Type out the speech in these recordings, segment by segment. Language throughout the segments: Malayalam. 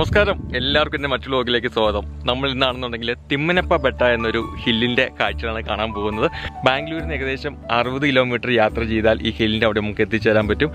നമസ്കാരം, എല്ലാവർക്കും എൻ്റെ മറ്റു വ്ലോഗിലേക്ക് സ്വാഗതം. നമ്മൾ ഇന്നാണെന്നുണ്ടെങ്കിൽ തിമ്മനപ്പ ബെട്ട എന്നൊരു ഹില്ലിൻ്റെ കാഴ്ചകളാണ് കാണാൻ പോകുന്നത്. ബാംഗ്ലൂരിൽ നിന്ന് ഏകദേശം 60 കിലോമീറ്റർ യാത്ര ചെയ്താൽ ഈ ഹില്ലിൻ്റെ അവിടെ നമുക്ക് എത്തിച്ചേരാൻ പറ്റും.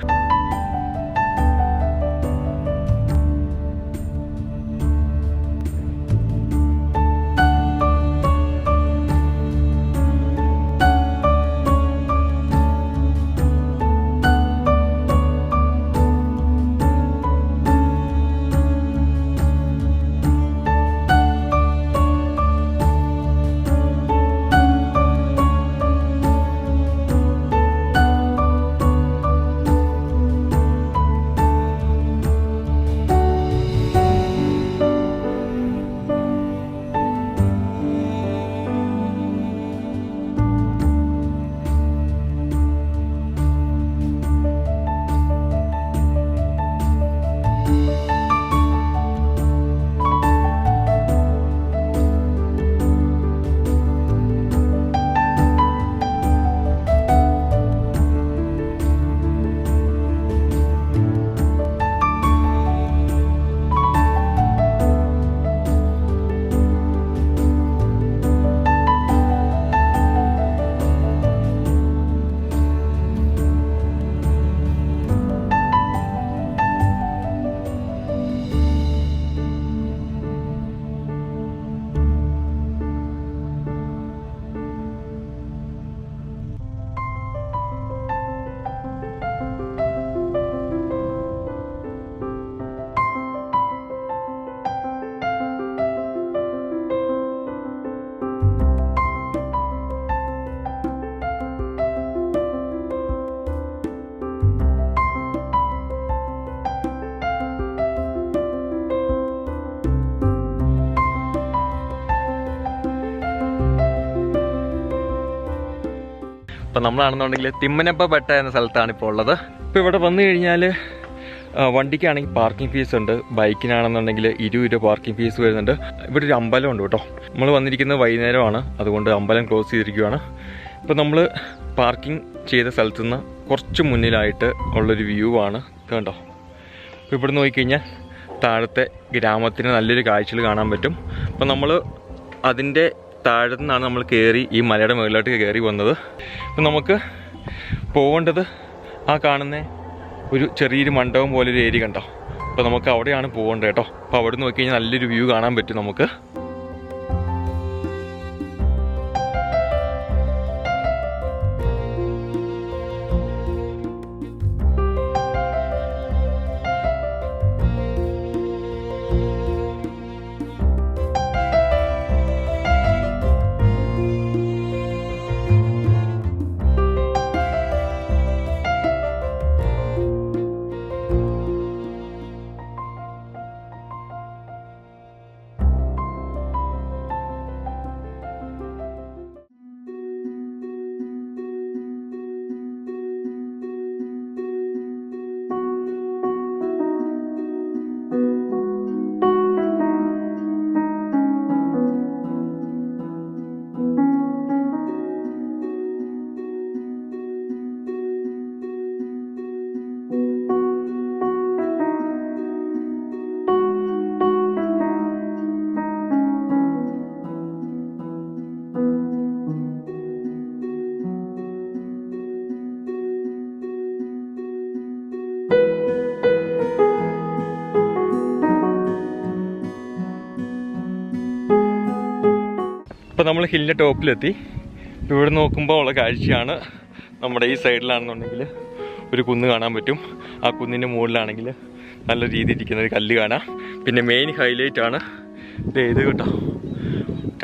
ഇപ്പം നമ്മളാണെന്നുണ്ടെങ്കിൽ തിമ്മനപ്പ ബെട്ട എന്ന സ്ഥലത്താണ് ഇപ്പോൾ ഉള്ളത്. ഇപ്പോൾ ഇവിടെ വന്നു കഴിഞ്ഞാൽ വണ്ടിക്കാണെങ്കിൽ പാർക്കിംഗ് ഫീസ് ഉണ്ട്, ബൈക്കിനാണെന്നുണ്ടെങ്കിൽ 20 രൂപ പാർക്കിംഗ് ഫീസ് വരുന്നുണ്ട്. ഇവിടെ ഒരു അമ്പലം ഉണ്ട് കേട്ടോ. നമ്മൾ വന്നിരിക്കുന്നത് വൈകുന്നേരമാണ്, അതുകൊണ്ട് അമ്പലം ക്ലോസ് ചെയ്തിരിക്കുകയാണ്. ഇപ്പോൾ നമ്മൾ പാർക്കിംഗ് ചെയ്ത സ്ഥലത്തു നിന്ന് കുറച്ച് മുന്നിലായിട്ട് ഉള്ളൊരു വ്യൂ ആണ് കണ്ടോ. ഇപ്പോൾ ഇവിടെ നോക്കിക്കഴിഞ്ഞാൽ താഴത്തെ ഗ്രാമത്തിന് നല്ലൊരു കാഴ്ചകൾ കാണാൻ പറ്റും. അപ്പോൾ നമ്മൾ അതിൻ്റെ താഴത്തു നിന്നാണ് നമ്മൾ കയറി ഈ മലയുടെ മുകളിലോട്ട് കയറി വന്നത്. അപ്പം നമുക്ക് പോകേണ്ടത് ആ കാണുന്ന ഒരു ചെറിയൊരു മണ്ഡപം പോലൊരു ഏരിയ കണ്ടോ. അപ്പോൾ നമുക്ക് അവിടെയാണ് പോകേണ്ടത് കേട്ടോ. അപ്പോൾ അവിടെ നോക്കി കഴിഞ്ഞാൽ നല്ലൊരു വ്യൂ കാണാൻ പറ്റും നമുക്ക്. ഇപ്പോൾ നമ്മൾ ഹില്ലിൻ്റെ ടോപ്പിലെത്തി. ഇവിടെ നോക്കുമ്പോൾ ഉള്ള കാഴ്ചയാണ്. നമ്മുടെ ഈ സൈഡിലാണെന്നുണ്ടെങ്കിൽ ഒരു കുന്ന് കാണാൻ പറ്റും. ആ കുന്നിൻ്റെ മുകളിലാണെങ്കിൽ നല്ല രീതിയിൽ ഇരിക്കുന്ന ഒരു കല്ല് കാണാം. പിന്നെ മെയിൻ ഹൈലൈറ്റ് ആണ് ഇത് കേട്ടോ,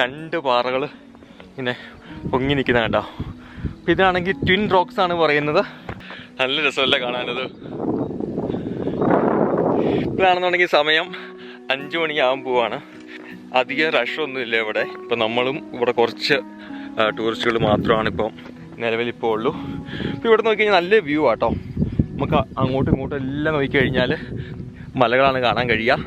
2 പാറകൾ ഇങ്ങനെ പൊങ്ങി നിൽക്കുന്ന കേട്ടോ. അപ്പോൾ ഇതാണെങ്കിൽ ട്വിൻ റോക്സ് ആണ് പറയുന്നത്. നല്ല രസമല്ല കാണാനത്. ഇപ്പോഴാണെന്നുണ്ടെങ്കിൽ സമയം 5 മണിയാകാൻ പോവാണ്. അധികം റഷൊന്നുമില്ല ഇവിടെ. ഇപ്പം നമ്മളും ഇവിടെ കുറച്ച് ടൂറിസ്റ്റുകൾ മാത്രമാണ് ഇപ്പം നിലവിലിപ്പോൾ ഉള്ളൂ. ഇപ്പോൾ ഇവിടെ നോക്കിക്കഴിഞ്ഞാൽ നല്ല വ്യൂ ആട്ടോ. നമുക്ക് അങ്ങോട്ടും ഇങ്ങോട്ടും എല്ലാം നോക്കിക്കഴിഞ്ഞാൽ മലകളാണ് കാണാൻ കഴിയുക.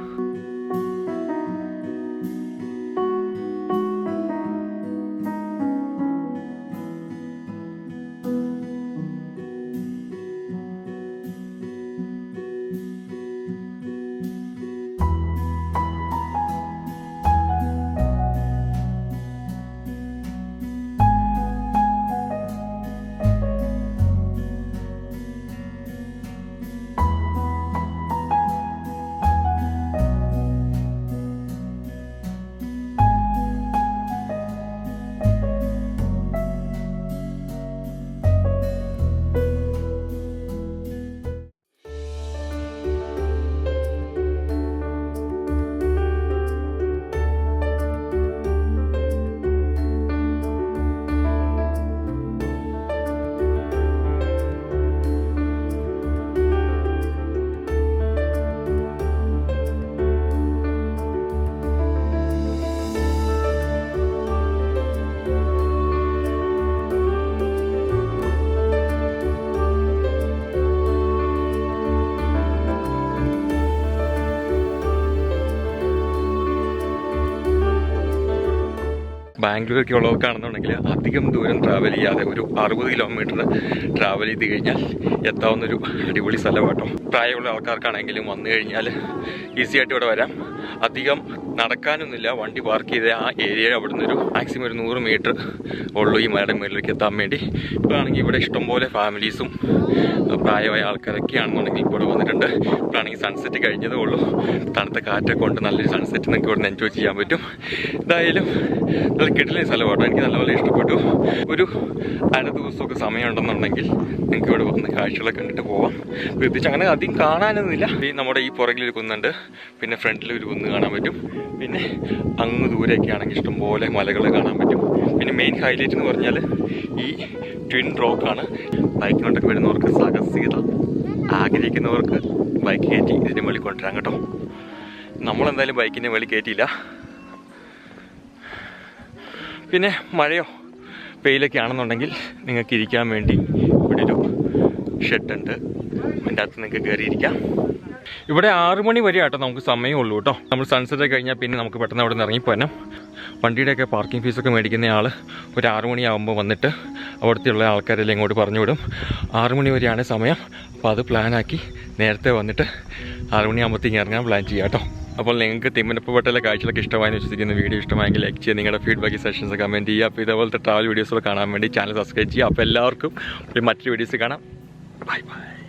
ബാംഗ്ലൂരൊക്കെ ഉള്ളവർക്കാണെന്നുണ്ടെങ്കിൽ അധികം ദൂരം ട്രാവൽ ചെയ്യാതെ ഒരു 60 കിലോമീറ്റർ ട്രാവൽ ചെയ്ത് കഴിഞ്ഞാൽ എത്താവുന്നൊരു അടിപൊളി സ്ഥലമാട്ടോ. പ്രായമുള്ള ആൾക്കാർക്കാണെങ്കിലും വന്നു കഴിഞ്ഞാൽ ഈസി ആയിട്ട് ഇവിടെ വരാം. അധികം നടക്കാനൊന്നുമില്ല. വണ്ടി പാർക്ക് ചെയ്ത് ആ ഏരിയ അവിടെ നിന്നൊരു മാക്സിമം ഒരു 100 മീറ്റർ ഉള്ളൂ ഈ മലയുടെ മുകളിലേക്ക് എത്താൻ വേണ്ടി. ഇപ്പോഴാണെങ്കിൽ ഇവിടെ ഇഷ്ടംപോലെ ഫാമിലീസും പ്രായമായ ആൾക്കാരൊക്കെ ആണെന്നുണ്ടെങ്കിൽ ഇവിടെ വന്നിട്ടുണ്ട്. ഇപ്പോഴാണെങ്കിൽ സൺസെറ്റ് കഴിഞ്ഞതേ ഉള്ളൂ. തണുത്ത കാറ്റൊക്കെ കൊണ്ട് നല്ലൊരു സൺസെറ്റ് നിങ്ങൾക്ക് ഇവിടെ എൻജോയ് ചെയ്യാൻ പറ്റും. എന്തായാലും നല്ല കിടിലൻ സ്ഥലമാട്ടോ. എനിക്ക് നല്ലപോലെ ഇഷ്ടപ്പെട്ടു. ഒരു അര ദിവസമൊക്കെ സമയമുണ്ടെന്നുണ്ടെങ്കിൽ നിങ്ങൾക്ക് ഇവിടെ വന്ന് കാഴ്ചകളൊക്കെ കണ്ടിട്ട് പോവാം. പ്രത്യേകിച്ച് അങ്ങനെ അധികം കാണാനൊന്നുമില്ല. നമ്മുടെ ഈ പുറകിലൊരു കുന്നുണ്ട്, പിന്നെ ഫ്രണ്ടിലൊരു കുന്ന് കാണാൻ പറ്റും, പിന്നെ അങ്ങ് ദൂരെയൊക്കെ ആണെങ്കിൽ ഇഷ്ടംപോലെ മലകൾ കാണാൻ പറ്റും. പിന്നെ മെയിൻ ഹൈലൈറ്റ് എന്ന് പറഞ്ഞാൽ ഈ ട്വിൻ റോക്കാണ്. ബൈക്ക് കൊണ്ടൊക്കെ വരുന്നവർക്ക് സാഹസികത ആഗ്രഹിക്കുന്നവർക്ക് ബൈക്ക് കയറ്റി ഇതിന് വെളി കൊണ്ടുവരാം കേട്ടോ. നമ്മളെന്തായാലും ബൈക്കിൻ്റെ വെളി കയറ്റിയില്ല. പിന്നെ മഴയോ വെയിലൊക്കെ ആണെന്നുണ്ടെങ്കിൽ നിങ്ങൾക്ക് ഇരിക്കാൻ വേണ്ടി ഇവിടെ ഒരു ഷെഡുണ്ട്. അതിൻ്റെ അകത്ത് നിങ്ങൾക്ക് കയറിയിരിക്കാം. ഇവിടെ 6 മണി വരെ ആട്ടോ നമുക്ക് സമയമുള്ളൂ കേട്ടോ. നമ്മൾ സൺസെറ്റ് കഴിഞ്ഞാൽ പിന്നെ നമുക്ക് പെട്ടെന്ന് അവിടെ നിന്ന് ഇറങ്ങിപ്പോരണം. വണ്ടിയുടെയൊക്കെ പാർക്കിംഗ് ഫീസൊക്കെ മേടിക്കുന്ന ആൾ ഒരു 6 മണിയാകുമ്പോൾ വന്നിട്ട് അവിടുത്തെ ആൾക്കാരെല്ലാം ഇങ്ങോട്ട് പറഞ്ഞു വിടും. 6 മണി വരെയാണ് സമയം. അപ്പോൾ അത് പ്ലാനാക്കി നേരത്തെ വന്നിട്ട് 6 മണിയാകുമ്പോഴത്തേക്ക് ഇറങ്ങാൻ പ്ലാൻ ചെയ്യാം കേട്ടോ. അപ്പോൾ നിങ്ങൾക്ക് തിമ്മനപ്പപ്പെട്ട കാഴ്ചകളൊക്കെ ഇഷ്ടമായെന്ന് വിശ്വസിക്കുന്ന വീഡിയോ ഇഷ്ടമായെങ്കിൽ ലൈക്ക് ചെയ്യുക. നിങ്ങളുടെ ഫീഡ്ബാക്ക് സെഷൻസ് കമൻറ്റ് ചെയ്യുക. അപ്പോൾ ഇതേപോലത്തെ ട്രാവൽ വീഡിയോസുകൾ കാണാൻ വേണ്ടി ചാനൽ സബ്സ്ക്രൈബ് ചെയ്യുക. അപ്പോൾ എല്ലാവർക്കും മറ്റൊരു വീഡിയോസ് കാണാം. Bye bye.